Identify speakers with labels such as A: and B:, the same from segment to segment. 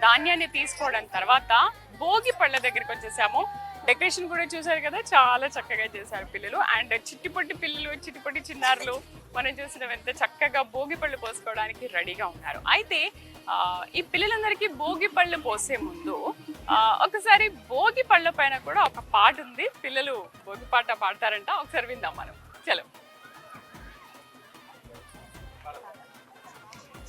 A: ధాన్యాన్ని తీసుకోవడం తర్వాత భోగి పళ్ళ దగ్గరికి వచ్చేసాము. డెకరేషన్ కూడా చూసారు కదా, చాలా చక్కగా చేశారు పిల్లలు. అండ్ చిట్టిపొట్టి పిల్లలు, చిట్టిపొట్టి చిన్నారులు మనం చూసిన ఎంత చక్కగా భోగి పళ్ళు పోసుకోవడానికి రెడీగా ఉన్నారు. అయితే ఈ పిల్లలందరికీ భోగి పళ్ళు పోసే ముందు ఒకసారి భోగి పళ్ళ పైన కూడా ఒక పాట ఉంది. పిల్లలు భోగి పాట పాడతారంట, ఒకసారి విందాం మనం. చలో.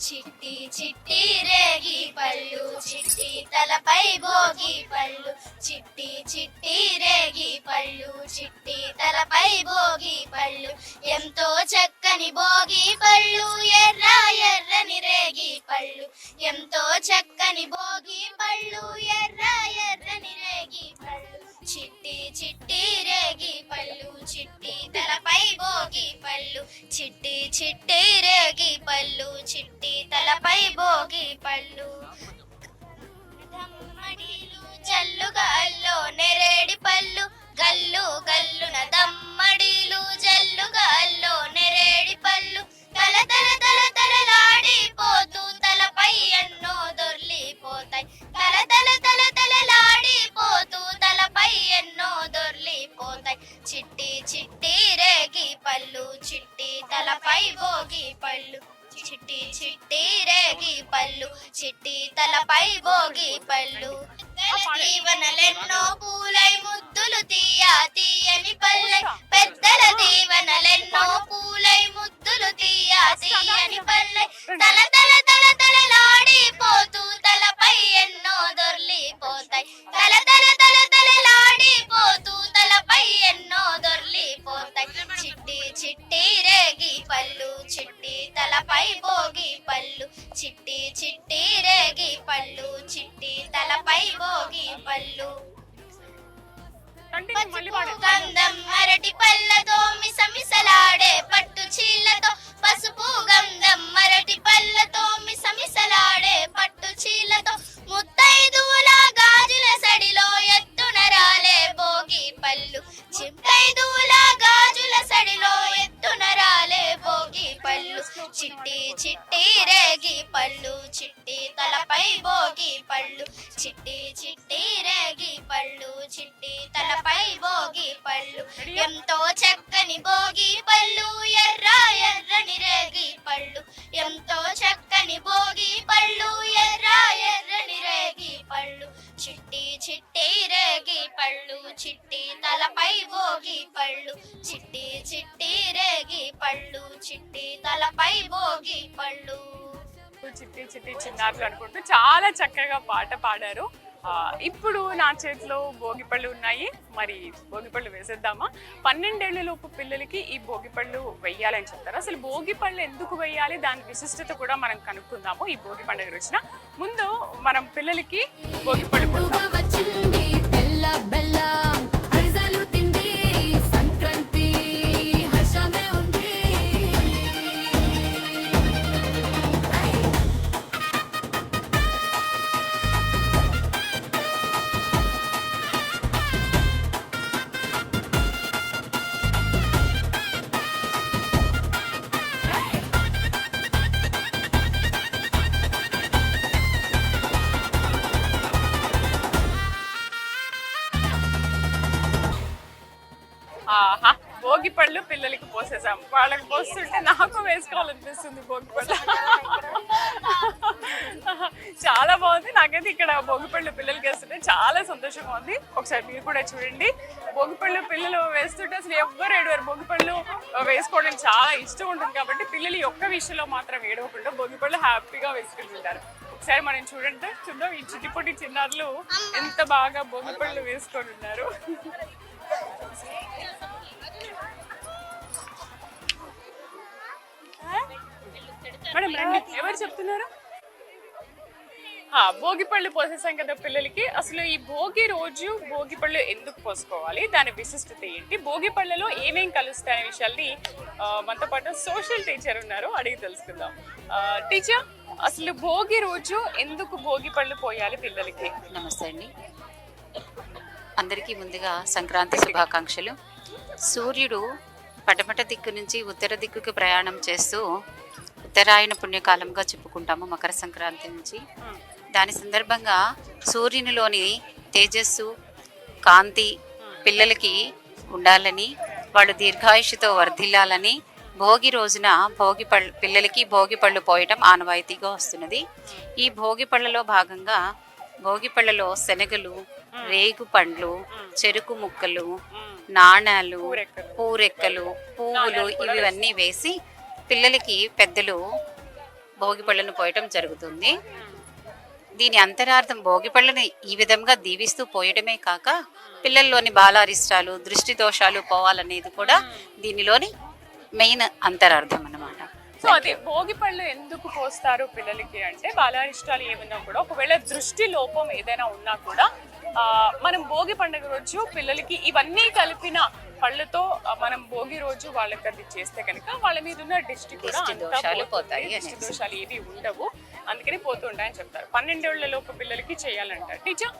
B: చిట్టి చిట్టి రేగి పళ్ళు, చిట్టి తలపై భోగి పళ్ళు, చిట్టి చిట్టి రేగి పళ్ళు, చిట్టి తలపై భోగి పళ్ళు, ఎంతో చక్కని భోగి పళ్ళు, ఎర్ర ఎర్రని రేగి పళ్ళు, ఎంతో చక్కని భోగి పళ్ళు, ఎర్ర ఎర్రని రేగి పళ్ళు, చిట్టి చిట్టి రేగి పళ్ళు, చిట్టి తలపై భోగి పళ్ళు, చిట్టి చిట్టి రేగి పళ్ళు, చిట్టి తలపై భోగి పళ్ళు, దమ్మడీలు జల్లుగా అల్లో నెరేడి పళ్ళు, గల్లు గల్లున దమ్మడీలు జల్లుగా అల్లో నెరేడి పళ్ళు, తల తల తల తలలాడిపోతూ తలపై ఎన్నో దొర్లిపోతాయి, తల తల తల తలలాడిపోతూ తలపై ఎన్నో దొర్లిపోతాయి, చిట్టి చిట్టి రేగి పళ్ళు, చిట్టి తలపై భోగి పళ్ళు, చిట్టి చిట్టి రేగి పళ్ళు, చిట్టి తలపై భోగి పళ్ళు, దీవెనలెన్నో పూలై ముద్దులు తీయ తీయని పల్లె, పెద్దల దీవెనలెన్నో పూలై ముద్దులు తీయ తీయని పల్లె, తల తల తల తలలాడిపోతూ తలపై ఎన్నో దొర్లిపోతాయి, తల తల తల తలలాడిపోతూ తలపై ఎన్నో దొర్లిపోతాయి, చిట్టి చిట్టి రేగి పళ్ళు, చిట్టి తలపై భోగి పళ్ళు, చిట్టి చిట్టి రేగి పళ్ళు, చిట్టి తలపై భోగి పళ్ళు, గంధం అరటి పళ్ళతో మిసమిసలాడే పట్టు చీలతో, పసుపు గంధం అరటి పళ్ళతో మిసమిసలాడే పట్టు చీలతో, ముత్తైదువుల గాజుల సడిలో ఎత్తున రాలే భోగి పళ్ళు, చిత్తైదువుల గాజుల సడిలో ఎత్తున రాలే భోగి పళ్ళు, చిట్టి చిట్టి రేగి పళ్ళు, చిట్టి తలపై భోగి పళ్ళు, చిట్టి చిట్టి రేగి పళ్ళు, చిట్టి తలపై భోగి పళ్ళు, ఎంతో చక్కని భోగి పళ్ళు, ఎర్ర ఎర్రని రేగి పళ్ళు, ఎంతో చక్కని భోగి పళ్ళు, ఎర్ర ఎర్రని రేగి పళ్ళు, చిట్టి చిట్టి రేగి పళ్ళు, చిట్టి తలపై భోగి పళ్ళు, చిట్టి చిట్టి రేగి పళ్ళు, చిట్టి తలపై భోగి పళ్ళు.
A: చిట్టి చిట్టి చిన్నారులు అనుకుంటూ చాలా చక్కగా పాట పాడారు. ఇప్పుడు నా చేతిలో భోగిపళ్ళు ఉన్నాయి, మరి భోగిపళ్ళు వేసేద్దామా? 12 ఏళ్ల లోపు పిల్లలకి ఈ భోగిపళ్ళు వెయ్యాలని చెప్తారు. అసలు భోగిపళ్ళు ఎందుకు వెయ్యాలి, దాని విశిష్టత కూడా మనం కనుక్కుందాము ఈ భోగి పండుగ రోజున. ముందు మనం పిల్లలకి భోగిపళ్ళు కొడతాం. ఆహా, భోగి పళ్ళు పిల్లలకి పోసేసాం. వాళ్ళకి పోస్తుంటే నాకు వేసుకోవాలనిపిస్తుంది భోగి పళ్ళు. చాలా బాగుంది. నాకైతే ఇక్కడ భోగి పళ్ళు పిల్లలకి వేస్తుంటే చాలా సంతోషంగా ఉంది. ఒకసారి మీరు కూడా చూడండి. భోగి పళ్ళు పిల్లలు వేస్తుంటే అసలు ఎవ్వరు ఏడవారు. భోగి పళ్ళు వేసుకోవడం చాలా ఇష్టం ఉంటుంది కాబట్టి పిల్లలు ఈ ఒక్క విషయంలో మాత్రం ఏడవకుండా భోగి పళ్ళు హ్యాపీగా వేసుకుంటుంటారు. ఒకసారి మనం చూద్దాం ఈ చిట్టిపొట్టి చిన్నారులు ఎంత బాగా భోగి పళ్ళు వేసుకొని ఉన్నారు. మేడం రండి, ఎవరు చెప్తున్నారు? భోగి పళ్ళు పోసేసాం కదా పిల్లలకి. అసలు ఈ భోగి రోజు భోగి పళ్ళు ఎందుకు పోసుకోవాలి, దాని విశిష్టత ఏంటి, భోగి పళ్ళలో ఏమేం కలుస్తాయి అనే విషయాల్ని మనతో పాటు సోషల్ టీచర్ ఉన్నారు, అడిగి తెలుసుకుందాం. టీచర్, అసలు భోగి రోజు ఎందుకు భోగి పళ్ళు పోయాలి పిల్లలకి?
C: నమస్తే అండి, అందరికీ ముందుగా సంక్రాంతి శుభాకాంక్షలు. సూర్యుడు పడమట దిక్కు నుంచి ఉత్తర దిక్కుకు ప్రయాణం చేస్తూ ఉత్తరాయణ పుణ్యకాలంగా చెప్పుకుంటాము మకర సంక్రాంతి నుంచి. దాని సందర్భంగా సూర్యునిలోని తేజస్సు, కాంతి పిల్లలకి ఉండాలని, వాళ్ళు దీర్ఘాయుషుతో వర్ధిల్లాలని భోగి రోజున పిల్లలకి భోగి పళ్ళు పోయటం ఆనవాయితీగా వస్తున్నది. ఈ భోగి పళ్ళలో భాగంగా భోగి పళ్ళలో శనగలు, రేగు పండ్లు, చెరుకు ముక్కలు, నాణాలు, పూరెక్కలు, పువ్వులు ఇవన్నీ వేసి పిల్లలకి పెద్దలు భోగి పళ్ళను పోయటం జరుగుతుంది. దీని అంతరార్థం భోగి పళ్ళని ఈ విధంగా దీవిస్తూ పోయడమే కాక పిల్లల్లోని బాలారిష్టాలు, దృష్టి దోషాలు పోవాలనేది కూడా దీనిలోని మెయిన్ అంతరార్థం అన్నమాట.
A: సో అదే భోగి పళ్ళు ఎందుకు పోస్తారు పిల్లలకి అంటే, బాలారిష్టాలు ఏమన్నా కూడా ఒకవేళ దృష్టి లోపం ఏదైనా ఉన్నా కూడా మనం భోగి పండుగ రోజు పిల్లలకి ఇవన్నీ కలిపిన పళ్ళతో మనం భోగి రోజు వాళ్ళకి అది చేస్తే కనుక వాళ్ళ మీద ఉన్న దిష్టి కూడా
C: దోషాలు పోతాయి,
A: దిష్టి దోషాలు ఏవి ఉండవు, అందుకని పోతుంటాయని చెప్తారు. 12 ఏళ్ల లోపు పిల్లలకి చేయాలంటారు. టీచర్,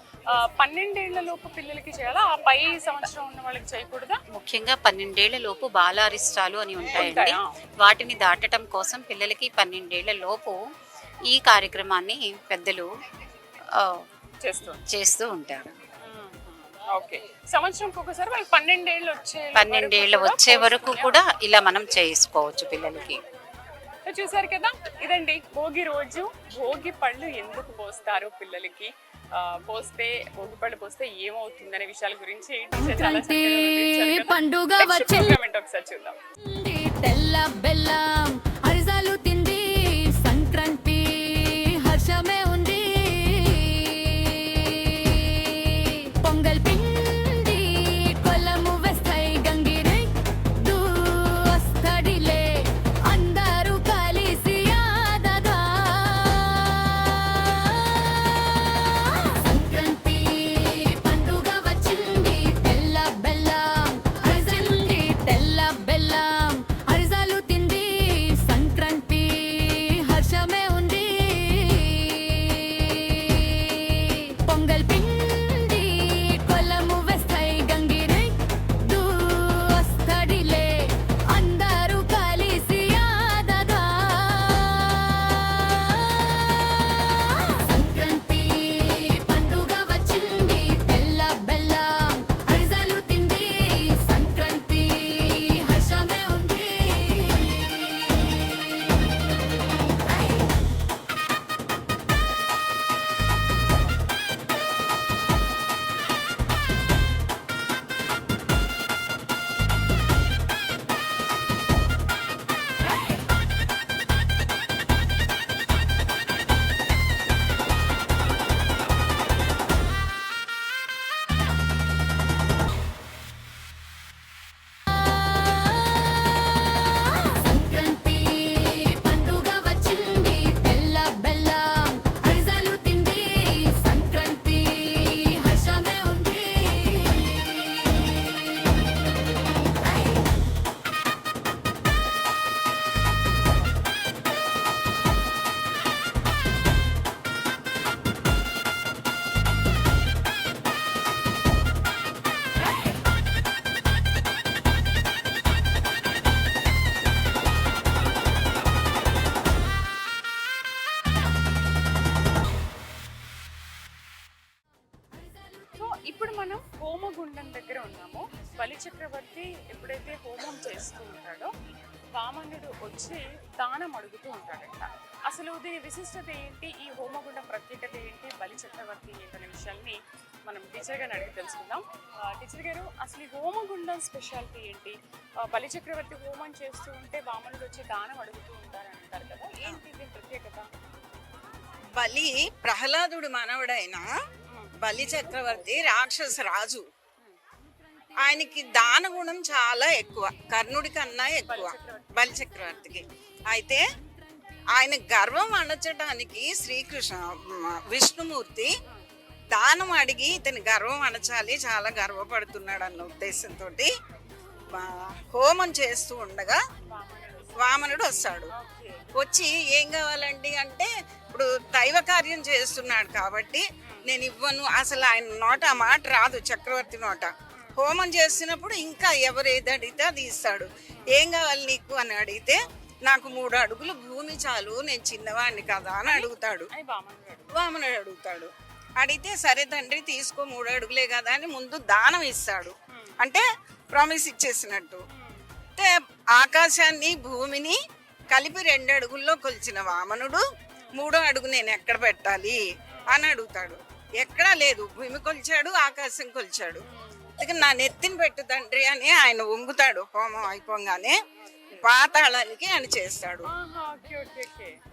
A: 12 ఏళ్ల లోపు పిల్లలకి చేయాలా, ఆ పై సంవత్సరం ఉన్న వాళ్ళకి చేయకూడదా?
C: ముఖ్యంగా 12 ఏళ్ల లోపు బాలారిష్టాలు అని ఉంటాయండి. వాటిని దాటడం కోసం పిల్లలకి 12 ఏళ్ల లోపు ఈ కార్యక్రమాన్ని పెద్దలు చేస్తూ ఉంటారు.
A: ఓకే, సంవత్సరంకి ఒకసారి వాళ్ళు 12
C: ఏళ్ళు వచ్చే వరకు కూడా ఇలా మనం చేసుకోవచ్చు పిల్లలకి.
A: చూసారు కదా, ఇదండి భోగి రోజు భోగి పళ్ళు ఎందుకు పోస్తారు పిల్లలకి, పోస్తే భోగి పళ్ళు పోస్తే ఏమవుతుందనే విషయాల గురించి
D: పండుగ
A: ఒకసారి చూద్దాం.
D: తెల్ల బెల్లం అరిసెలు తింది సంక్రాంతి హర్షమే ఉంది, పొంగల్ పిండి కొలము వేస్తాయి గంగిరే వస్తడిలే అందరూ కలిసి ఆడగా, సంక్రాంతి పండుగ వచ్చింది తెల్ల బెల్లం అరిసెలు తెల్ల బెల్లం అరిసెలు తింది సంక్రాంతి హర్షమే ఉంది, పొంగల్ పిండి కొలము వేస్తాయి గంగిరే వస్తడిలే అందరూ కలిసి ఆడగా, సంక్రాంతి పండుగ వచ్చింది తెల్ల బెల్లం అరిసెలు తింది సంక్రాంతి హర్షమే ఉంది. సంక్రాంతి పండుగ వచ్చింది తెల్ల బెల్లం అరిసెలు తింది సంక్రాంతి హర్షమే ఉంది.
A: సో ఇప్పుడు మనం హోమగుండం దగ్గర ఉన్నాము. బలి చక్రవర్తి ఎప్పుడైతే హోమం చేస్తూ ఉంటాడో వామనుడు వచ్చి దానం అడుగుతూ ఉంటాడంట. అసలు దీని విశిష్టత ఏంటి, ఈ హోమగుండం ప్రత్యేకత ఏంటి, బలి చక్రవర్తి ఏంటనే విషయాల్ని మనం టీచర్ గారిని అడిగి తెలుసుకుందాం. టీచర్ గారు, అసలు ఈ హోమగుండం స్పెషాలిటీ ఏంటి? బలి చక్రవర్తి హోమం చేస్తూ ఉంటే వామనుడు వచ్చి దానం అడుగుతూ ఉంటారని అంటారు కదా, ఏంటి దీని ప్రత్యేకత?
E: బలి ప్రహ్లాదుడు మనవడైన బలి చక్రవర్తి రాక్షస రాజు. ఆయనకి దాన గుణం చాలా ఎక్కువ, కర్ణుడి కన్నా ఎక్కువ బలి చక్రవర్తికి. అయితే ఆయన గర్వం అణచడానికి విష్ణుమూర్తి దానం అడిగి ఇతని గర్వం అణచాలి, చాలా గర్వపడుతున్నాడు అన్న ఉద్దేశంతో హోమం చేస్తూ ఉండగా వామనుడు వస్తాడు. వచ్చి ఏం కావాలండి అంటే, ఇప్పుడు దైవ కార్యం చేస్తున్నాడు కాబట్టి నేను ఇవ్వను, అసలు ఆయన నోట ఆ మాట రాదు చక్రవర్తి నోట. హోమం చేస్తున్నప్పుడు ఇంకా ఎవరు ఏది అడిగితే అది ఇస్తాడు. ఏం కావాలి నీకు అని అడిగితే నాకు 3 అడుగులు భూమి చాలు, నేను చిన్నవాడిని కదా అని అడుగుతాడు.
A: అయ్యి వామనుడు
E: వామనుడు అడుగుతాడు. అడిగితే సరే తండ్రి తీసుకో, 3 అడుగులే కదా అని ముందు దానం ఇస్తాడు. అంటే ప్రామిస్ ఇచ్చేసినట్టు. అంటే ఆకాశాన్ని భూమిని కలిపి 2 అడుగుల్లో కొలిచిన వామనుడు 3వ అడుగు నేను ఎక్కడ పెట్టాలి అని అడుగుతాడు. ఎక్కడా లేదు, భూమి కొలిచాడు, ఆకాశం కొలిచాడు. ఇక నా నెత్తిని పెట్టు తండ్రి అని ఆయన వంగుతాడు. హోమం అయిపోగానే పాతాళానికి అని చేస్తాడు.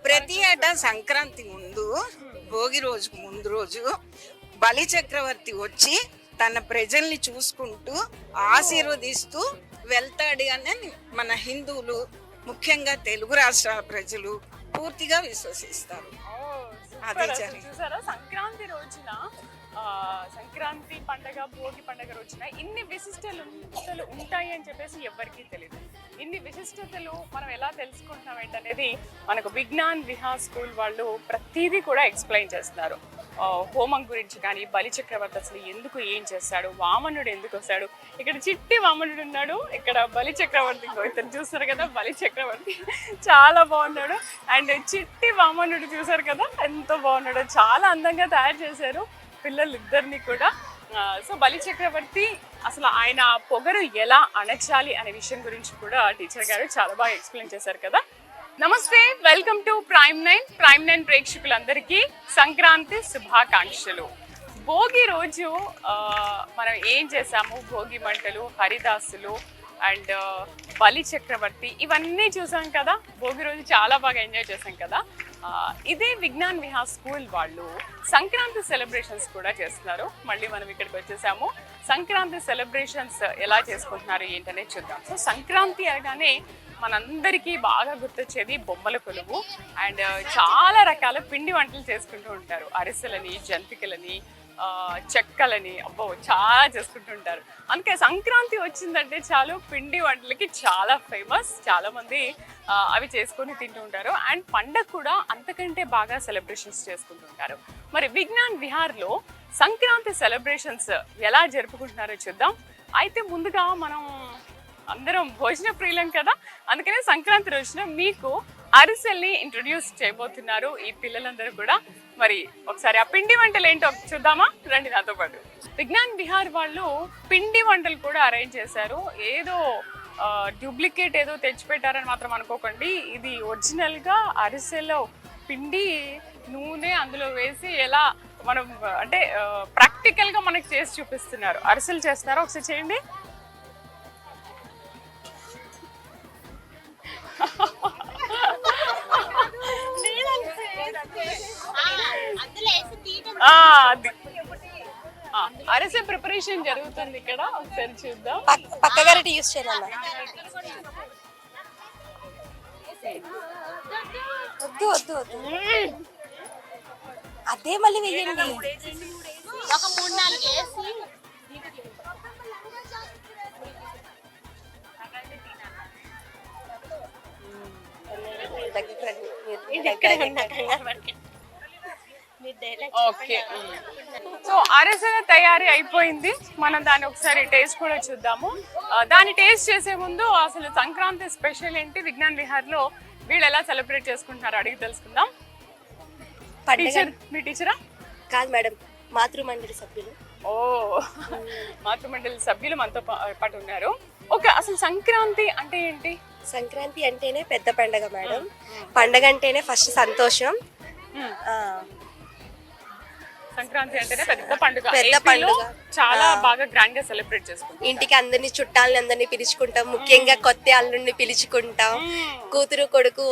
E: ప్రతి ఏటా సంక్రాంతి ముందు, భోగి రోజుకు ముందు రోజు బలి చక్రవర్తి వచ్చి తన ప్రజల్ని చూసుకుంటూ ఆశీర్వదిస్తూ వెళ్తాడు అని మన హిందువులు, ముఖ్యంగా తెలుగు రాష్ట్రాల ప్రజలు పూర్తిగా విశ్వసిస్తారు. అదే
A: చూసారా సంక్రాంతి రోజున సంక్రాంతి పండగ, భోగి పండగ రోజున ఇన్ని విశిష్టతలు ఉంటాయి అని చెప్పేసి ఎవరికీ తెలియదు. ఇన్ని విశిష్టతలు మనం ఎలా తెలుసుకుంటాం ఏంటనేది మనకు విజ్ఞాన్ విహార్ స్కూల్ వాళ్ళు ప్రతిదీ కూడా ఎక్స్ప్లెయిన్ చేస్తున్నారు. హోమం గురించి కానీ, బలి చక్రవర్తి అసలు ఎందుకు ఏం చేస్తాడు, వామనుడు ఎందుకు వస్తాడు, ఇక్కడ చిట్టి వామనుడు ఉన్నాడు, ఇక్కడ బలి చక్రవర్తి ఇతను చూస్తారు కదా, బలి చక్రవర్తి చాలా బాగున్నాడు. అండ్ చిట్టి వామనుడు చూసారు కదా ఎంతో బాగున్నాడు, చాలా అందంగా తయారు చేశారు పిల్లలు ఇద్దరిని కూడా. సో బలి చక్రవర్తి అసలు ఆయన పొగరు ఎలా అణచాలి అనే విషయం గురించి కూడా టీచర్ గారు చాలా బాగా ఎక్స్ప్లెయిన్ చేశారు కదా. నమస్తే, వెల్కమ్ టు ప్రైమ్ నైన్ ప్రేక్షకులందరికీ సంక్రాంతి శుభాకాంక్షలు. భోగి రోజు మనం ఏం చేసాము, భోగి మంటలు, హరిదాసులు అండ్ బలి చక్రవర్తి ఇవన్నీ చూసాం కదా. భోగి రోజు చాలా బాగా ఎంజాయ్ చేసాం కదా. ఇదే విజ్ఞాన్ విహార్ స్కూల్ వాళ్ళు సంక్రాంతి సెలబ్రేషన్స్ కూడా చేస్తున్నారు. మళ్ళీ మనం ఇక్కడికి వచ్చేసాము. సంక్రాంతి సెలబ్రేషన్స్ ఎలా చేసుకుంటున్నారు ఏంటనేది చూద్దాం. సో సంక్రాంతి అనగానే మనందరికీ బాగా గుర్తొచ్చేది బొమ్మల కొలువు అండ్ చాలా రకాల పిండి వంటలు చేసుకుంటూ ఉంటారు. అరిసెలని, జంతికలని, చెక్కలని, అబ్బో చాలా చేసుకుంటూ ఉంటారు. అందుకే సంక్రాంతి వచ్చిందంటే చాలు పిండి వంటలకి చాలా ఫేమస్. చాలా మంది అవి చేసుకొని తింటూ ఉంటారు. అండ్ పండగ కూడా అంతకంటే బాగా సెలబ్రేషన్స్ చేసుకుంటుంటారు. మరి విజ్ఞాన్ విహార్లో సంక్రాంతి సెలబ్రేషన్స్ ఎలా జరుపుకుంటున్నారో చూద్దాం. అయితే ముందుగా మనం అందరం భోజన ప్రియులం కదా, అందుకనే సంక్రాంతి రోజున మీకు అరిసెల్ని ఇంట్రొడ్యూస్ చేయబోతున్నారు ఈ పిల్లలందరూ కూడా. మరి ఒకసారి ఆ పిండి వంటలు ఏంటో చూద్దామా, రండి నాతో పాటు. విజ్ఞాన్ విహార్ వాళ్ళు పిండి వంటలు కూడా అరేంజ్ చేశారు. ఏదో డూప్లికేట్ ఏదో తెచ్చిపెట్టారని మాత్రం అనుకోకండి. ఇది ఒరిజినల్గా అరిసెలో పిండి, నూనె అందులో వేసి ఎలా మనం అంటే ప్రాక్టికల్గా మనకి చేసి చూపిస్తున్నారు. అరిసెలు చేస్తున్నారా, ఒకసారి చేయండి. అరిసె ప్రిపరేషన్ జరుగుతుంది ఇక్కడ, ఒకసారి చూద్దాం.
F: పక్క గరిటె యూస్ చేయాలి. వద్దు వద్దు వద్దు, అదే మళ్ళీ వెయ్యండి.
B: ఒక 3-4 వేసి
A: ఓకే. సో అరిసెల తయారీ అయిపోయింది. మనం దాన్ని ఒకసారి టేస్ట్ కూడా చూద్దాము. దాన్ని టేస్ట్ చేసే ముందు అసలు సంక్రాంతి స్పెషల్ ఏంటి, విజ్ఞాన్ విహార్ లో వీళ్ళు ఎలా సెలబ్రేట్ చేసుకుంటున్నారు అడిగి తెలుసుకుందాం. టీచర్, మీ టీచరా?
F: కాదు మేడం, మాతృమండలి సభ్యులు.
A: ఓ, మాతృమండలి సభ్యులు మనతో పాటు ఉన్నారు. ఓకే, అసలు సంక్రాంతి అంటే ఏంటి?
F: సంక్రాంతి అంటేనే పెద్ద పండగ మేడం. పండగ అంటేనే ఫస్ట్ సంతోషం.
A: సంక్రాంతి అంటేనే పెద్ద పండుగ.
F: పెద్ద పండుగ
A: చాలా బాగా గ్రాండ్ గా సెలబ్రేట్ చేసుకుంటాం.
F: ఇంటికి అందరినీ, చుట్టాలని అందరినీ పిలుచుకుంటాం. ముఖ్యంగా కొత్త అల్లుడిని పిలుచుకుంటాం. కూతురు కొడుకు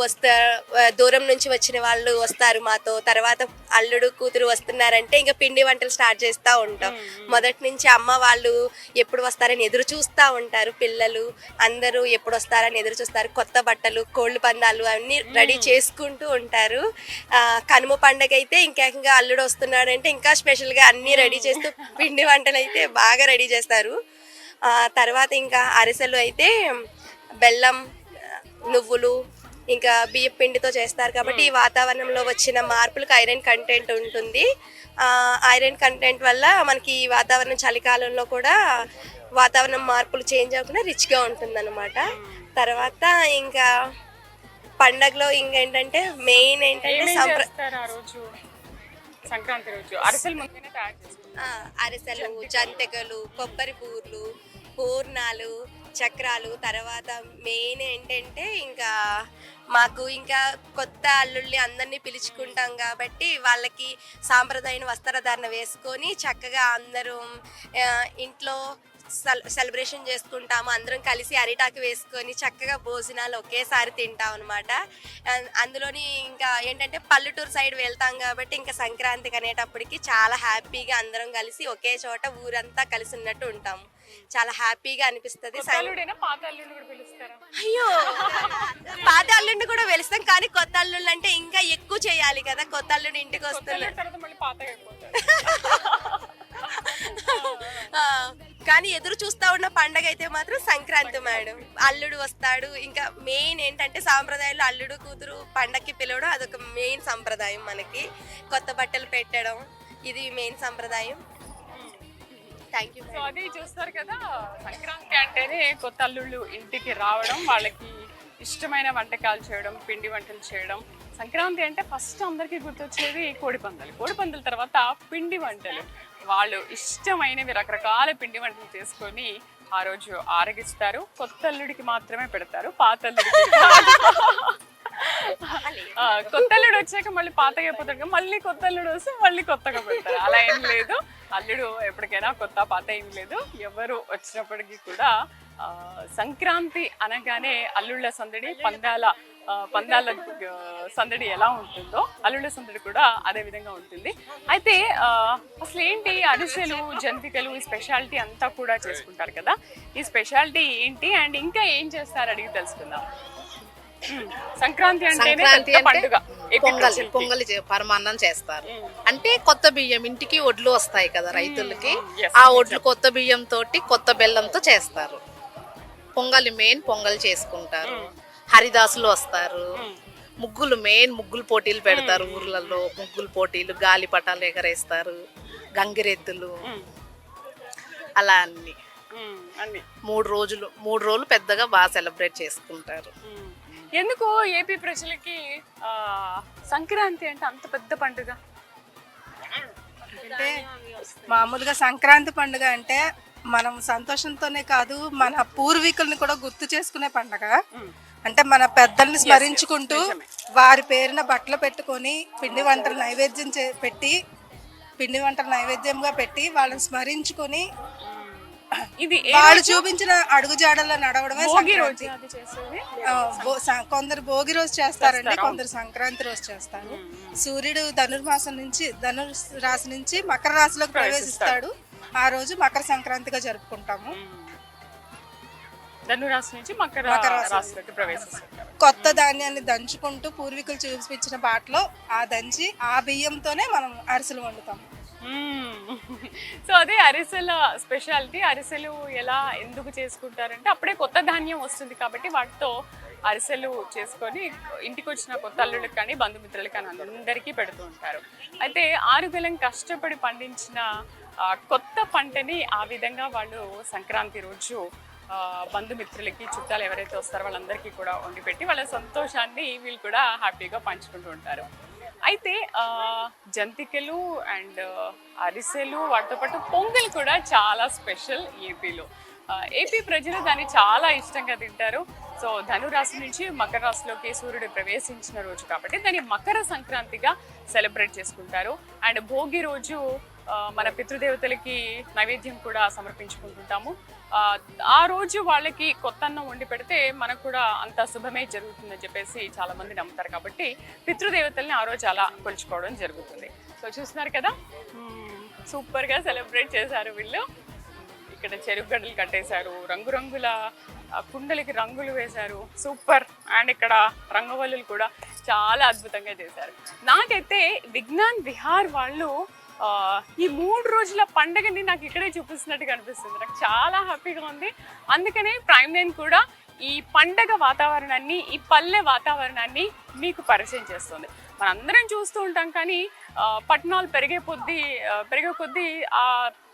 F: దూరం నుంచి వచ్చిన వాళ్ళు వస్తారు మాతో. తర్వాత అల్లుడు కూతురు వస్తున్నారంటే ఇంకా పిండి వంటలు స్టార్ట్ చేస్తూ ఉంటాం. మొదటి నుంచి అమ్మ వాళ్ళు ఎప్పుడు వస్తారని ఎదురు చూస్తూ ఉంటారు. పిల్లలు అందరూ ఎప్పుడు వస్తారని ఎదురు చూస్తారు. కొత్త బట్టలు, కోళ్ళు పందాలు అన్నీ రెడీ చేసుకుంటూ ఉంటారు. కనుమ పండగ అయితే ఇంకా అల్లుడు వస్తున్నాడంటే ఇంకా స్పెషల్గా అన్నీ రెడీ చేస్తూ పిండి వంటలు అయితే బాగా రెడీ చేస్తారు. తర్వాత ఇంకా అరిసెలు అయితే బెల్లం, నువ్వులు, ఇంకా బియ్యం పిండితో చేస్తారు. కాబట్టి ఈ వాతావరణంలో వచ్చిన మార్పులకు ఐరన్ కంటెంట్ ఉంటుంది. ఐరన్ కంటెంట్ వల్ల మనకి ఈ వాతావరణం చలికాలంలో కూడా వాతావరణం మార్పులు చేంజ్ అవ్వకుండా రిచ్గా ఉంటుంది అన్నమాట. తర్వాత ఇంకా పండగలో ఇంకేంటంటే మెయిన్ ఏంటంటే
A: ఏమేం చేస్తారు ఆ రోజు? సంక్రాంతి రోజు అరిసెలు ముందుగానే తయారు చేసుకుంటారు.
F: అరిసెలు, జంతికలు, కొబ్బరి బూర్లు, పూర్ణాలు, చక్రాలు. తర్వాత మెయిన్ ఏంటంటే ఇంకా మాకు ఇంకా కొత్త అల్లుళ్ళని అందరినీ పిలుచుకుంటాం కాబట్టి వాళ్ళకి సాంప్రదాయ వస్త్రధారణ వేసుకొని చక్కగా అందరూ ఇంట్లో సెలబ్రేషన్ చేసుకుంటాము. అందరం కలిసి అరిటాకు వేసుకొని చక్కగా భోజనాలు ఒకేసారి తింటాం అనమాట. అందులోని ఇంకా ఏంటంటే పల్లెటూరు సైడ్ వెళ్తాం కాబట్టి ఇంకా సంక్రాంతికి అనేటప్పటికి చాలా హ్యాపీగా అందరం కలిసి ఒకే చోట ఊరంతా కలిసి ఉన్నట్టు ఉంటాము. చాలా హ్యాపీగా అనిపిస్తుంది.
A: అల్లుడైనా పాత అల్లుడిని కూడా పిలుస్తారా?
F: అయ్యో, పాత అల్లుడిని కూడా పిలుస్తాం కానీ కొత్త అల్లుళ్ళు అంటే ఇంకా ఎక్కువ చేయాలి కదా. కొత్త అల్లుడు ఇంటికి వస్తున్నారు
A: తర్వాత మళ్ళీ పాతగా అయిపోతారు.
F: కానీ ఎదురు చూస్తా ఉన్న పండగ అయితే మాత్రం సంక్రాంతి మేడం. అల్లుడు వస్తాడు. ఇంకా మెయిన్ ఏంటంటే సాంప్రదాయాలు అల్లుడు కూతురు పండగకి పిలవడం అదొక మెయిన్ సంప్రదాయం. మనకి కొత్త బట్టలు పెట్టడం ఇది మెయిన్ సంప్రదాయం. Thank you.
A: సో అది చూస్తారు కదా, సంక్రాంతి అంటేనే కొత్త అల్లుళ్ళు ఇంటికి రావడం, వాళ్ళకి ఇష్టమైన వంటకాలు చేయడం, పిండి వంటలు చేయడం. సంక్రాంతి అంటే ఫస్ట్ అందరికీ గుర్తొచ్చేది కోడిపందాలు. కోడిపందాల తర్వాత పిండి వంటలు. వాళ్ళు ఇష్టమైనవి రకరకాల పిండి వంటలు చేసుకొని ఆ రోజు ఆరగిస్తారు. కొత్త అల్లుడికి మాత్రమే పెడతారు, పాత అల్లుడికి కొత్త అల్లుడు వచ్చాక మళ్ళీ పాతగా అయిపోతాడు, మళ్ళీ కొత్త అల్లుడు వస్తే మళ్ళీ కొత్తగా పెడతారు. అలా ఏం లేదు, అల్లుడు ఎప్పటికైనా కొత్త పాత ఏం లేదు. ఎవరు వచ్చినప్పటికీ కూడా సంక్రాంతి అనగానే అల్లుళ్ళ సందడి, పందాల సందడి ఎలా ఉంటుందో అల్లుళ్ళ సందడి కూడా అదే విధంగా ఉంటుంది. అయితే అసలు ఏంటి అరిసెలు, జంతికలు, ఈ స్పెషాలిటీ అంతా కూడా చేసుకుంటారు కదా, ఈ స్పెషాలిటీ ఏంటి అండ్ ఇంకా ఏం చేస్తారు అడిగి తెలుసుకుందాం. సంక్రాంతి అంటే పండుగ,
G: పొంగలి పరమాన్నం చేస్తారు. అంటే కొత్త బియ్యం ఇంటికి ఒడ్లు వస్తాయి కదా రైతులకి, ఆ ఒడ్లు కొత్త బియ్యం తోటి కొత్త బెల్లంతో చేస్తారు. పొంగలి మెయిన్ పొంగల్ చేసుకుంటారు. హరిదాసులు వస్తారు. ముగ్గులు పోటీలు పెడతారు ఊర్లలో. ముగ్గులు పోటీలు, గాలి పటాలు ఎగరేస్తారు, గంగిరెద్దులు, అలా అన్ని 3 రోజులు పెద్దగా బాగా సెలబ్రేట్ చేసుకుంటారు.
A: ఎందుకు ఏపీ ప్రజలకి సంక్రాంతి అంటే అంత పెద్ద పండుగ?
H: అంటే మామూలుగా సంక్రాంతి పండుగ అంటే మనం సంతోషంతోనే కాదు, మన పూర్వీకుల్ని కూడా గుర్తు చేసుకునే పండుగ. అంటే మన పెద్దల్ని స్మరించుకుంటూ వారి పేరున బట్టలు పెట్టుకొని పిండి వంటలు నైవేద్యంగా పెట్టి వాళ్ళని స్మరించుకొని
A: ఇది
H: వాళ్ళు చూపించిన అడుగుజాడల్లో నడవడమే సంక్రాంతి. కొందరు భోగి రోజు చేస్తారండి, కొందరు సంక్రాంతి రోజు చేస్తారు. సూర్యుడు ధనుర్ రాశి నుంచి మకర రాశిలోకి ప్రవేశిస్తాడు. ఆ రోజు మకర సంక్రాంతిగా జరుపుకుంటాము.
A: ధనురాశి నుంచి మకర రాశిలోకి ప్రవేశిస్తారు.
H: కొత్త ధాన్యాన్ని దంచుకుంటూ పూర్వీకులు చూపించిన బాటలో ఆ బియ్యంతోనే మనం అరిసెలు వండుతాం.
A: సో అదే అరిసెల స్పెషాలిటీ. అరిసెలు ఎందుకు చేసుకుంటారంటే అప్పుడే కొత్త ధాన్యం వస్తుంది కాబట్టి వాటితో అరిసెలు చేసుకొని ఇంటికి వచ్చిన కొత్త అల్లుళ్ళకి కానీ బంధుమిత్రులకి కానీ అందరికీ పెడుతూ ఉంటారు. అయితే 6 నెలల కష్టపడి పండించిన కొత్త పంటని ఆ విధంగా వాళ్ళు సంక్రాంతి రోజు బంధుమిత్రులకి, చుట్టాలు ఎవరైతే వస్తారో వాళ్ళందరికీ కూడా వండిపెట్టి వాళ్ళ సంతోషాన్ని వీళ్ళు కూడా హ్యాపీగా పంచుకుంటూ ఉంటారు. అయితే జంతికలు అండ్ అరిసెలు వాటితో పాటు పొంగల్ కూడా చాలా స్పెషల్ ఏపీలో. ఏపీ ప్రజలు దాన్ని చాలా ఇష్టంగా తింటారు. సో ధనురాశి నుంచి మకర రాశిలోకి సూర్యుడు ప్రవేశించిన రోజు కాబట్టి దాన్ని మకర సంక్రాంతిగా సెలబ్రేట్ చేసుకుంటారు. అండ్ భోగి రోజు మన పితృదేవతలకి నైవేద్యం కూడా సమర్పించుకుంటుంటాము. ఆ రోజు వాళ్ళకి కొత్త అన్నం వండి పెడితే మనకు కూడా అంత శుభమే జరుగుతుందని చెప్పేసి చాలా మంది నమ్ముతారు కాబట్టి పితృదేవతల్ని ఆ రోజు అలా కొలుచుకోవడం జరుగుతుంది. సో చూస్తున్నారు కదా, సూపర్గా సెలబ్రేట్ చేశారు వీళ్ళు. ఇక్కడ చెరుకు గడ్డలు కట్టేశారు, రంగురంగుల కుండలకి రంగులు వేశారు, సూపర్. అండ్ ఇక్కడ రంగవల్లులు కూడా చాలా అద్భుతంగా చేశారు. నాకైతే విజ్ఞాన్ విహార్ వాళ్ళు ఈ 3 రోజుల పండుగని నాకు ఇక్కడే చూపిస్తున్నట్టుగా అనిపిస్తుంది. నాకు చాలా హ్యాపీగా ఉంది. అందుకనే ప్రైమ్ నైన్ కూడా ఈ పండగ వాతావరణాన్ని, ఈ పల్లె వాతావరణాన్ని మీకు పరిచయం చేస్తుంది. మనందరం చూస్తూ ఉంటాం కానీ పట్టణాలు పెరిగే కొద్దీ ఆ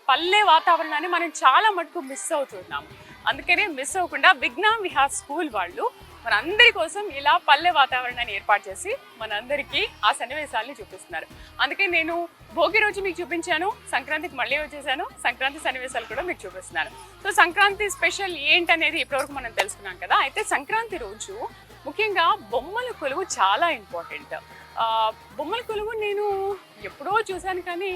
A: పల్లె వాతావరణాన్ని మనం చాలా మటుకు మిస్ అవుతున్నాము. అందుకనే మిస్ అవ్వకుండా విజ్ఞాన్ విహార్ స్కూల్ వాళ్ళు మనందరి కోసం ఇలా పల్లె వాతావరణాన్ని ఏర్పాటు చేసి మనందరికీ ఆ సన్నివేశాలని చూపిస్తున్నారు. అందుకే నేను భోగి రోజు మీకు చూపించాను, సంక్రాంతికి మళ్ళీ వచ్చేసాను, సంక్రాంతి సన్నివేశాలు కూడా మీకు చూపిస్తున్నాను. సో సంక్రాంతి స్పెషల్ ఏంటనేది ఇప్పటివరకు మనం తెలుసుకున్నాం కదా. అయితే సంక్రాంతి రోజు ముఖ్యంగా బొమ్మల కొలువు చాలా ఇంపార్టెంట్. బొమ్మల కొలువు నేను ఎప్పుడో చూశాను, కానీ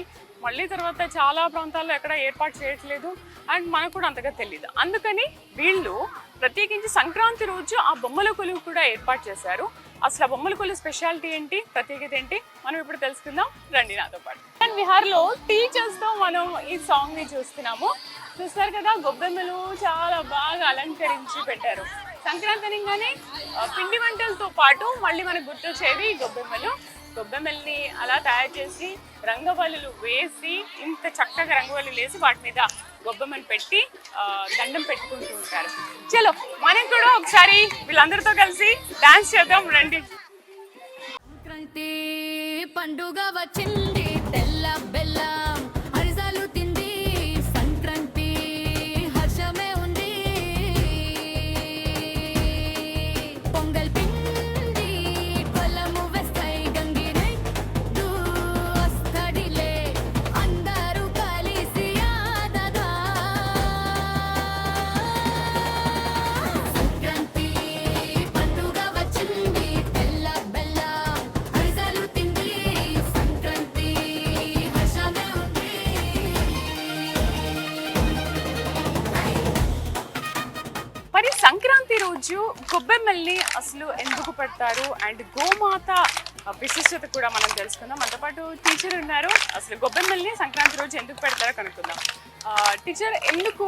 A: మళ్ళీ తర్వాత చాలా ప్రాంతాల్లో ఎక్కడ ఏర్పాటు చేయట్లేదు అండ్ మనకు కూడా అంతగా తెలియదు. అందుకని వీళ్ళు ప్రత్యేకించి సంక్రాంతి రోజు ఆ బొమ్మల కొలువు కూడా ఏర్పాటు చేశారు. అసలు ఆ బొమ్మల కొలువు స్పెషాలిటీ ఏంటి, ప్రత్యేకత ఏంటి, మనం ఇప్పుడు తెలుసుకుందాం. రండి నాతో పాటు. అండ్ విహార్లో టీచర్స్తో మనం ఈ సాంగ్ని చూస్తున్నాము. చూస్తారు కదా, గొబ్బెమ్మలు చాలా బాగా అలంకరించి పెట్టారు. సంక్రాంతి అనగానే పిండి వంటలతో పాటు మళ్ళీ మనకు గుర్తొచ్చేది గొబ్బెమ్మలు. గొబ్బెమ్మల్ని అలా తయారు చేసి రంగవల్లులు వేసి, ఇంత చక్కగా రంగవల్లులు వేసి వాటి మీద గొబ్బెమ్మని పెట్టి దండం పెట్టుకుంటూ ఉంటారు. చలో మనం కూడా ఒకసారి వీళ్ళందరితో కలిసి డాన్స్ చేద్దాం రండి.
D: సంక్రాంతి పండుగ వచ్చింది, తెల్ల బెల్లం అరిసెలు తింది, సంక్రాంతి హర్షమే ఉంది. పొంగల్ పిండి కొలము వేస్తాయి, గంగిరెద్దు వస్తడిలే, అందరూ కలిసి ఆడగా. సంక్రాంతి పండుగ వచ్చింది, తెల్ల బెల్లం అరిసెలు తింది, సంక్రాంతి హర్షమే ఉంది.
A: మరి సంక్రాంతి రోజు గొబ్బెమ్మల్ని అసలు ఎందుకు పెడతారు అండ్ గోమాత విశిష్టత కూడా మనం తెలుసుకుందాం. మనతో పాటు టీచర్ ఉన్నారు. అసలు గొబ్బెమ్మల్ని సంక్రాంతి రోజు ఎందుకు పెడతారో కనుక్కుందాం. టీచర్, ఎందుకు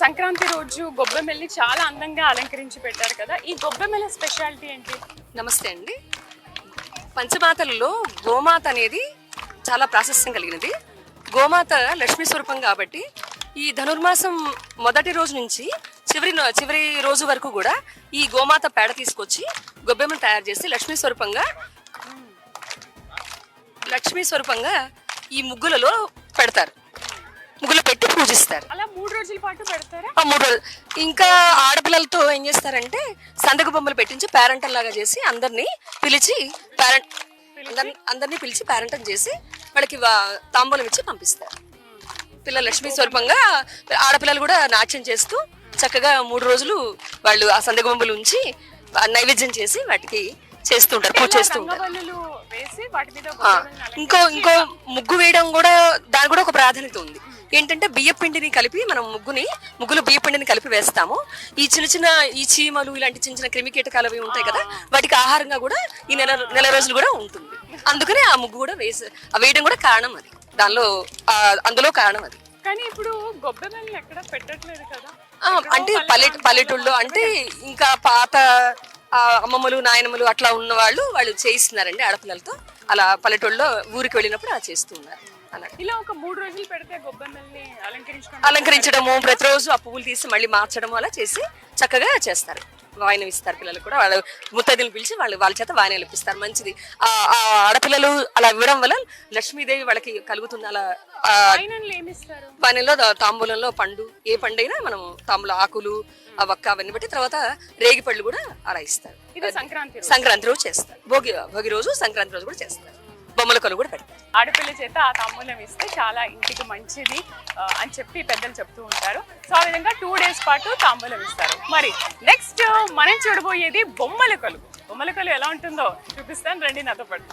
A: సంక్రాంతి రోజు గొబ్బెమ్మల్ని చాలా అందంగా అలంకరించి పెట్టారు కదా, ఈ గొబ్బెమ్మల స్పెషాలిటీ ఏంటి?
I: నమస్తే అండి. పంచమాతలలో గోమాత అనేది చాలా ప్రాశస్త్యం కలిగినది. గోమాత లక్ష్మీ స్వరూపం కాబట్టి ఈ ధనుర్మాసం మొదటి రోజు నుంచి చివరి రోజు వరకు కూడా ఈ గోమాత పేడ తీసుకొచ్చి గొబ్బెమ్మలు తయారు చేసి లక్ష్మీ స్వరూపంగా ఈ ముగ్గులలో పెడతారు. ముగ్గులు పెట్టి పూజిస్తారు.
A: అలా 3 రోజుల పాటు పెడతారా?
I: 3 రోజులు. ఇంకా ఆడపిల్లలతో ఏం చేస్తారంటే సందక బొమ్మలు పెట్టించి పేరెంటం లాగా చేసి అందరినీ పిలిచి పేరెంటం చేసి వాళ్ళకి తాంబూలం ఇచ్చి పంపిస్తారు. పిల్లలు లక్ష్మీ స్వరూపంగా, ఆడపిల్లలు కూడా నాట్యం చేస్తూ చక్కగా 3 రోజులు వాళ్ళు ఆ సందక బొమ్మలు ఉంచి నైవేద్యం చేసి వాటికి చేస్తుంటారు, పూజ చేస్తూ ఉంటారు. ఇంకో ముగ్గు వేయడం కూడా, దాని కూడా ఒక ప్రాధాన్యత ఉంది. ఏంటంటే బియ్య పిండిని కలిపి మనం ముగ్గులు బియ్య పిండిని కలిపి వేస్తాము. ఈ చిన్న ఈ చీమలు ఇలాంటి చిన్న క్రిమి కీటకాలు అవి ఉంటాయి కదా, వాటికి ఆహారంగా కూడా ఈ నెల రోజులు కూడా ఉంటుంది. అందుకనే ఆ ముగ్గు కూడా వేయడం కూడా కారణం అది, అందులో కారణం అది.
A: కానీ ఇప్పుడు గొబ్బెమ్మల్ని ఎక్కడ పెట్టట్లేదు కదా.
I: అంటే పల్లెటూళ్ళు అంటే ఇంకా పాత అమ్మమ్మలు నాయనమ్మలు అట్లా ఉన్న వాళ్ళు చేయిస్తున్నారండి ఆడపిల్లలతో. అలా పల్లెటూళ్ళలో ఊరికి వెళ్ళినప్పుడు అలా చేస్తూ ఉన్నారు.
A: ఇలా ఒక 3 రోజులు పెడితే గొబ్బెమ్మల్ని
I: అలంకరించడము, ప్రతిరోజు ఆ పువ్వులు తీసి మళ్ళీ మార్చడము అలా చేసి చక్కగా చేస్తారు. వాయనం ఇస్తారు పిల్లలు కూడా. వాళ్ళు ముత్తైదులు పిలిచి వాళ్ళ చేత వాయనాలు ఇప్పిస్తారు. మంచిది. ఆ ఆడపిల్లలు అలా ఇవ్వడం వల్ల లక్ష్మీదేవి వాళ్ళకి కలుగుతుంది. అలా వాయనంలో తాంబూలంలో పండు, ఏ పండు అయినా మనం తాంబూల ఆకులు, ఆ వక్క అవన్నీ బట్టి తర్వాత రేగి పళ్ళు కూడా అలా ఇస్తారు. సంక్రాంతి రోజు చేస్తారు. భోగి రోజు సంక్రాంతి రోజు కూడా చేస్తారు. బొమ్మల కొలువు కూడా పెడతారు.
A: ఆడపిల్ల చేత ఆ తాంబూలం ఇస్తే చాలా ఇంటికి మంచిది అని చెప్పి పెద్దలు చెప్తూ ఉంటారు. సో ఆ విధంగా 2 డేస్ పాటు తాంబూలం ఇస్తారు. మరి నెక్స్ట్ మనం చూడబోయేది బొమ్మల కొలువు. బొమ్మల కొలువు ఎలా ఉంటుందో చూపిస్తాను, రండి నాతో పాటు.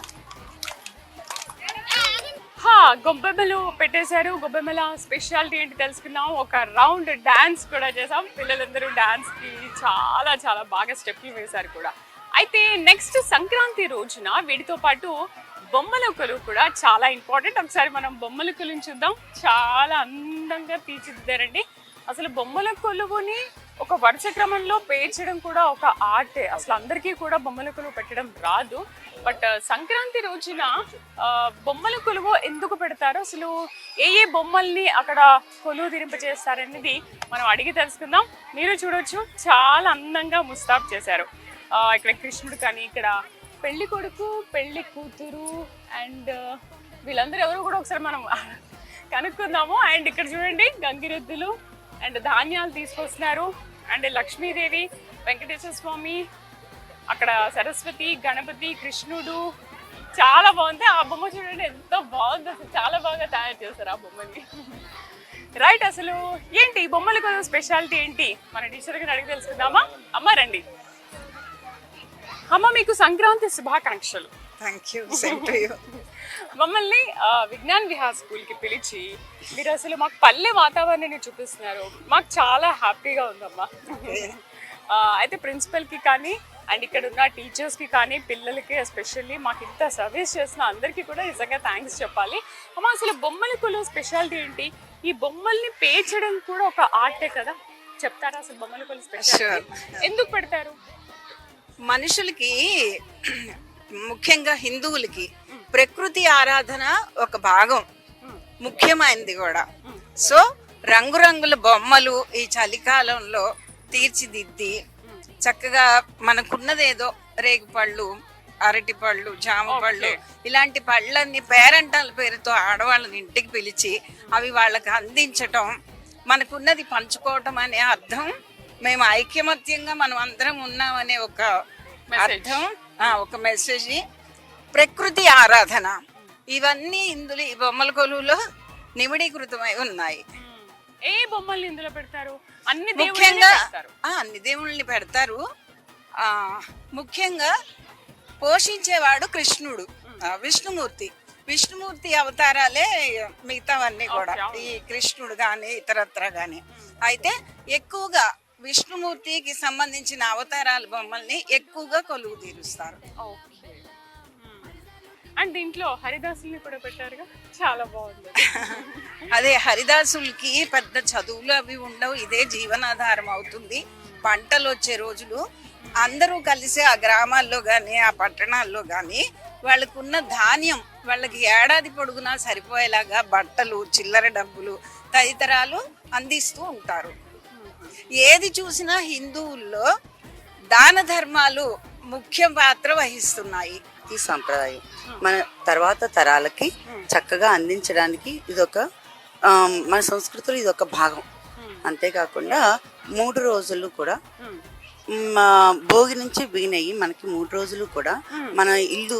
A: గొబ్బెమ్మలు పెట్టేశారు. గొబ్బెమ్మల స్పెషాలిటీ ఏంటి తెలుసుకున్నాం. ఒక రౌండ్ డాన్స్ కూడా చేసాం. పిల్లలందరూ డాన్స్ కి చాలా చాలా బాగా స్టెప్లు వేశారు కూడా. అయితే నెక్స్ట్ సంక్రాంతి రోజున వీటితో పాటు బొమ్మల కొలువు కూడా చాలా ఇంపార్టెంట్. ఒకసారి మనం బొమ్మల కొలువుని చూద్దాం. చాలా అందంగా తీర్చిదిద్దారండి. అసలు బొమ్మల కొలువుని ఒక వరుస క్రమంలో పేర్చడం కూడా ఒక ఆర్టే. అసలు అందరికీ కూడా బొమ్మల కొలువు పెట్టడం రాదు. బట్ సంక్రాంతి రోజున బొమ్మల కొలువు ఎందుకు పెడతారో, అసలు ఏ బొమ్మల్ని అక్కడ కొలువు తీరింపజేస్తారనేది మనం అడిగి తెలుసుకుందాం. మీరు చూడొచ్చు, చాలా అందంగా ముస్తాబ్ చేశారు. ఇక్కడ కృష్ణుడు కానీ, ఇక్కడ పెళ్లి కొడుకు, పెళ్లి కూతురు అండ్ వీళ్ళందరూ ఎవరు కూడా ఒకసారి మనం కనుక్కుందాము. అండ్ ఇక్కడ చూడండి, గంగిరెద్దులు అండ్ ధాన్యాలు తీసుకొస్తున్నారు. అండ్ లక్ష్మీదేవి వెంకటేశ్వర స్వామి, అక్కడ సరస్వతి, గణపతి, కృష్ణుడు, చాలా బాగుంది. ఆ బొమ్మ చూడండి ఎంత బాగుంది, అసలు చాలా బాగా తయారు చేశారు ఆ బొమ్మని. రైట్, అసలు ఏంటి ఈ బొమ్మల కోసం స్పెషాలిటీ ఏంటి మన టీచర్ గారిని అడిగి తెలుసుకుందామా? అమ్మ రండి. అమ్మ, మీకు సంక్రాంతి శుభాకాంక్షలు.
E: Thank you, same to you.
A: మమ్మల్ని విజ్ఞాన్ విహార్ స్కూల్కి పిలిచి మీరు అసలు మాకు పల్లె వాతావరణాన్ని చూపిస్తున్నారు. మాకు చాలా హ్యాపీగా ఉందమ్మా. అయితే ప్రిన్సిపల్కి కానీ అండ్ ఇక్కడ ఉన్న టీచర్స్కి కానీ పిల్లలకి ఎస్పెషల్లీ మాకు ఇంత సర్వీస్ చేసిన అందరికీ కూడా నిజంగా థ్యాంక్స్ చెప్పాలి. అమ్మ, అసలు బొమ్మల కొలువు స్పెషాలిటీ ఏంటి? ఈ బొమ్మల్ని పేర్చడం కూడా ఒక ఆర్టే కదా, చెప్తారా అసలు బొమ్మల కొలువు స్పెషాలిటీ ఎందుకు పెడతారు?
E: మనుషులకి ముఖ్యంగా హిందువులకి ప్రకృతి ఆరాధన ఒక భాగం, ముఖ్యమైనది కూడా. సో రంగురంగుల బొమ్మలు ఈ చలికాలంలో తీర్చిదిద్ది చక్కగా మనకున్నదేదో రేగుపళ్ళు, అరటిపళ్ళు, జామ పళ్ళు, ఇలాంటి పళ్ళన్ని పేరంటాల పేరుతో ఆడవాళ్ళని ఇంటికి పిలిచి అవి వాళ్ళకి అందించటం, మనకున్నది పంచుకోవటం అనే అర్థం. మేము ఐక్యమత్యంగా మనం అందరం ఉన్నామనే ఒక అర్థం, ఒక మెసేజ్. ప్రకృతి ఆరాధన, ఇవన్నీ ఇందులో ఈ బొమ్మల కొలువులో నిమిడీకృతమై ఉన్నాయి.
A: ఏ బొమ్మల్ని ఇందులో పెడతారు?
E: ముఖ్యంగా అన్ని దేవుళ్ళని పెడతారు. ముఖ్యంగా పోషించేవాడు కృష్ణుడు, విష్ణుమూర్తి అవతారాలే మిగతావన్నీ కూడా. ఈ కృష్ణుడు కానీ ఇతరత్ర కానీ అయితే ఎక్కువగా విష్ణుమూర్తికి సంబంధించిన అవతారాల బొమ్మల్ని ఎక్కువగా కొలువు తీరుస్తారు.
A: అండ్ దీంట్లో హరిదాసుల్ని కూడా పెట్టారుగా, చాలా బాగుంది.
E: అదే, హరిదాసులకి పెద్ద చదువులు అవి ఉండవు, ఇదే జీవనాధారం అవుతుంది. పంటలు వచ్చే రోజులు అందరూ కలిసి ఆ గ్రామాల్లో కానీ ఆ పట్టణాల్లో కానీ వాళ్ళకున్న ధాన్యం వాళ్ళకి ఏడాది పొడుగునా సరిపోయేలాగా బట్టలు, చిల్లర డబ్బులు తదితరాలు అందిస్తూ ఉంటారు. ఏది చూసినా హిందువుల్లో దాన ధర్మాలు ముఖ్య పాత్ర వహిస్తున్నాయి.
J: ఈ సంప్రదాయం మన తర్వాత తరాలకి చక్కగా అందించడానికి ఇదొక మన సంస్కృతిలో ఇదొక భాగం. అంతేకాకుండా 3 రోజులు కూడా భోగి నుంచి బిగినయ్యి మనకి 3 రోజులు కూడా మన ఇల్లు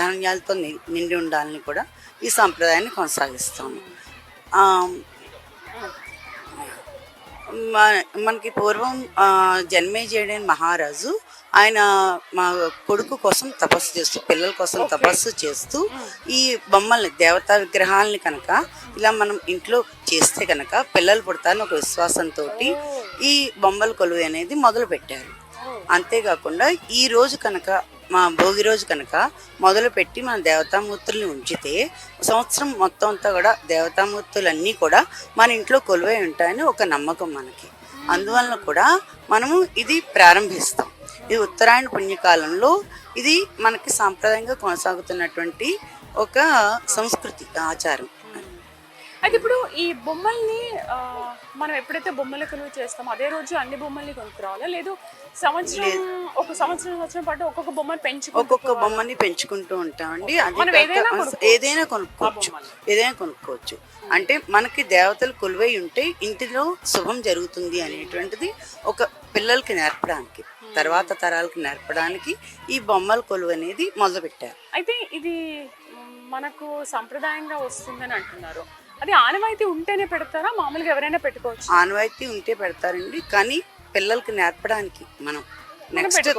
J: ధాన్యాలతో నిండి ఉండాలని కూడా ఈ సంప్రదాయాన్ని కొనసాగిస్తాము. మనకి పూర్వం జన్మేజయుడైన మహారాజు ఆయన మా కొడుకు కోసం తపస్సు చేస్తూ, పిల్లల కోసం తపస్సు చేస్తూ ఈ బొమ్మల్ని, దేవతా విగ్రహాలని కనుక ఇలా మనం ఇంట్లో చేస్తే కనుక పిల్లలు పుడతారని ఒక విశ్వాసంతో ఈ బొమ్మల కొలువు అనేది మొదలు పెట్టారు. అంతేకాకుండా ఈ రోజు కనుక మా భోగి రోజు కనుక మొదలుపెట్టి మన దేవతామూర్తుల్ని ఉంచితే సంవత్సరం మొత్తం అంతా కూడా దేవతామూర్తులన్నీ కూడా మన ఇంట్లో కొలువై ఉంటాయని ఒక నమ్మకం మనకి. అందువలన కూడా మనము ఇది ప్రారంభిస్తాం. ఇది ఉత్తరాయణ పుణ్యకాలంలో ఇది మనకి సాంప్రదాయంగా కొనసాగుతున్నటువంటి ఒక సంస్కృతి ఆచారం.
A: అయితే ఇప్పుడు ఈ బొమ్మల్ని మనం ఎప్పుడైతే బొమ్మల కొలువు చేస్తామో అదే రోజు అన్ని బొమ్మల్ని కొనుక్కురావాలా, లేదు ఒక సంవత్సరం పాటు ఒక్కొక్క బొమ్మని
J: ఒక్కొక్క బొమ్మని పెంచుకుంటూ ఉంటామండి. ఏదైనా కొనుక్కోవచ్చు. అంటే మనకి దేవతలు కొలువై ఉంటే ఇంటిలో శుభం జరుగుతుంది అనేటువంటిది ఒక పిల్లలకి నేర్పడానికి, తర్వాత తరాలకి నేర్పడానికి ఈ బొమ్మల కొలువు అనేది మొదలు పెట్టారు.
A: అయితే ఇది మనకు సంప్రదాయంగా వస్తుందని అంటున్నారు. అది ఆనవాయితీ ఉంటేనే పెడతారా, మామూలుగా ఎవరైనా పెట్టుకోవచ్చు?
J: ఆనవాయితీ ఉంటే పెడతారండి, కానీ పిల్లలకి నేర్పడానికి మనం నెక్స్ట్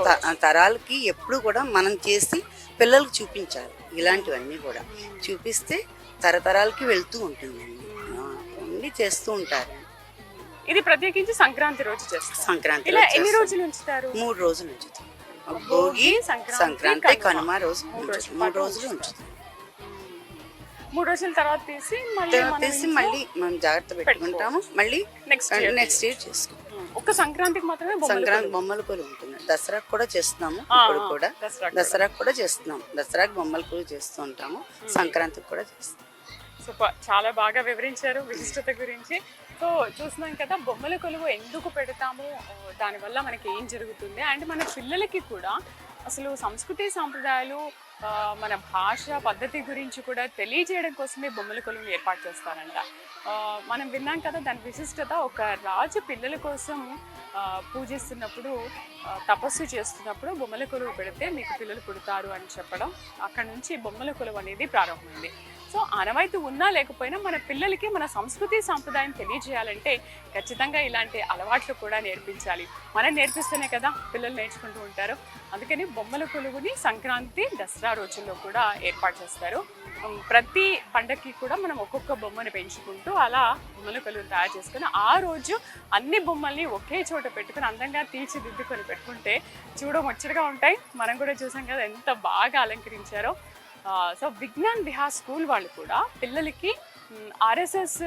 J: తరాలకి ఎప్పుడు కూడా మనం చేసి పిల్లలకి చూపించాలి. ఇలాంటివన్నీ కూడా చూపిస్తే తరతరాలకి వెళ్తూ ఉంటుందండి, అన్ని చేస్తూ ఉంటారు.
A: ఇది ప్రత్యేకించి సంక్రాంతి రోజు చేస్తారు.
J: సంక్రాంతి
A: ఎన్ని రోజులు ఉంచుతారు?
J: 3 రోజులు ఉంచుతారు. భోగి, సంక్రాంతి, కనుమ రోజు 3 రోజులు ఉంచుతారు.
A: 3 రోజుల తర్వాత తీసి
J: మళ్ళీ మనం జాగ్రత్త పెట్టుకుంటాము. మళ్ళీ నెక్స్ట్ ఇయర్ చేసుకుంటాం.
A: ఒక్క సంక్రాంతికి మాత్రమే
J: సంక్రాంతి బొమ్మల కొలువు ఉంటుంది. దసరాకు కూడా చేస్తున్నాము. ఇప్పుడు కూడా దసరాకు కూడా చేస్తున్నాము. దసరాకు బొమ్మల కొలువు చేస్తూ ఉంటాము, సంక్రాంతికి కూడా చేస్తాం.
A: సూపర్, చాలా బాగా వివరించారు విశిష్టత గురించి. సో చూస్తున్నాం కదా బొమ్మల కొలువు ఎందుకు పెడతాము, దానివల్ల మనకి ఏం జరుగుతుంది, అండ్ మన పిల్లలకి కూడా అసలు సంస్కృతి సాంప్రదాయాలు మన భాష పద్ధతి గురించి కూడా తెలియజేయడం కోసమే బొమ్మల కొలువుని ఏర్పాటు చేస్తారంట. మనం విన్నాం కదా దాని విశిష్టత. ఒక రాజు పిల్లల కోసం పూజిస్తున్నప్పుడు, తపస్సు చేస్తున్నప్పుడు బొమ్మల కొలువు పెడితే మీకు పిల్లలు పుడతారు అని చెప్పడం, అక్కడ నుంచి బొమ్మల కొలువు అనేది ప్రారంభమైంది. సో ఆనవాయితీ ఉన్నా లేకపోయినా మన పిల్లలకి మన సంస్కృతి సాంప్రదాయం తెలియజేయాలంటే ఖచ్చితంగా ఇలాంటి అలవాట్లు కూడా నేర్పించాలి. మనం నేర్పిస్తేనే కదా పిల్లలు నేర్చుకుంటూ ఉంటారు. అందుకని బొమ్మల కొలువుని సంక్రాంతి, దసరా రోజుల్లో కూడా ఏర్పాటు చేస్తారు. ప్రతి పండగకి కూడా మనం ఒక్కొక్క బొమ్మను పెంచుకుంటూ అలా బొమ్మల కొలువుని తయారు చేసుకుని ఆ రోజు అన్ని బొమ్మల్ని ఒకే చోట పెట్టుకుని అందంగా తీర్చిదిద్దుకొని పెట్టుకుంటే చూడముచ్చటగా ఉంటాయి. మనం కూడా చూసాం కదా ఎంత బాగా అలంకరించారో. సో విజ్ఞాన్ విహార్ స్కూల్ వాళ్ళు కూడా పిల్లలకి ఆర్ఎస్ఎస్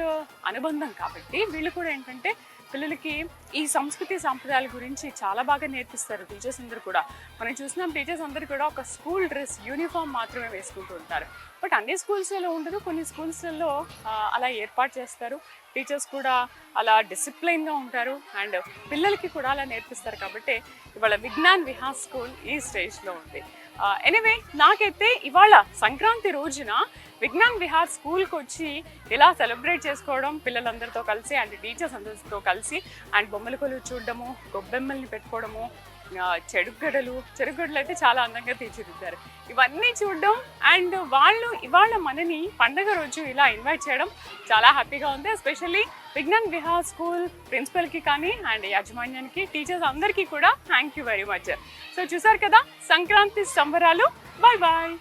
A: అనుబంధం కాబట్టి వీళ్ళు కూడా ఏంటంటే పిల్లలకి ఈ సంస్కృతి సాంప్రదాయాల గురించి చాలా బాగా నేర్పిస్తారు. టీచర్స్ అందరూ కూడా మనం చూసినాం, టీచర్స్ అందరూ కూడా ఒక స్కూల్ డ్రెస్ యూనిఫామ్ మాత్రమే వేసుకుంటూ ఉంటారు. బట్ అన్ని స్కూల్స్లలో ఉండదు, కొన్ని స్కూల్స్లలో అలా ఏర్పాటు చేస్తారు. టీచర్స్ కూడా అలా డిసిప్లైన్గా ఉంటారు అండ్ పిల్లలకి కూడా అలా నేర్పిస్తారు. కాబట్టి ఇవాళ విజ్ఞాన్ విహార్ స్కూల్ ఈ స్టేజ్లో ఉంది. ఎనీవే, నాకైతే ఇవాళ సంక్రాంతి రోజున విజ్ఞాన్ విహార్ స్కూల్కి వచ్చి ఇలా సెలబ్రేట్ చేసుకోవడం పిల్లలందరితో కలిసి అండ్ టీచర్స్ అందరితో కలిసి అండ్ బొమ్మల కొలువు చూడడము, గొబ్బెమ్మల్ని పెట్టుకోవడము, చెరుగడలు అయితే చాలా అందంగా తీర్చిదిద్దారు. ఇవన్నీ చూడడం అండ్ వాళ్ళు ఇవాళ మనని పండగ రోజు ఇలా ఇన్వైట్ చేయడం చాలా హ్యాపీగా ఉంది. ఎస్పెషల్లీ విజ్ఞాన్ విహార్ స్కూల్ ప్రిన్సిపల్కి కానీ అండ్ యాజమాన్యానికి, టీచర్స్ అందరికీ కూడా thank you very much. So చూసారు కదా సంక్రాంతి సంబరాలు. Bye bye.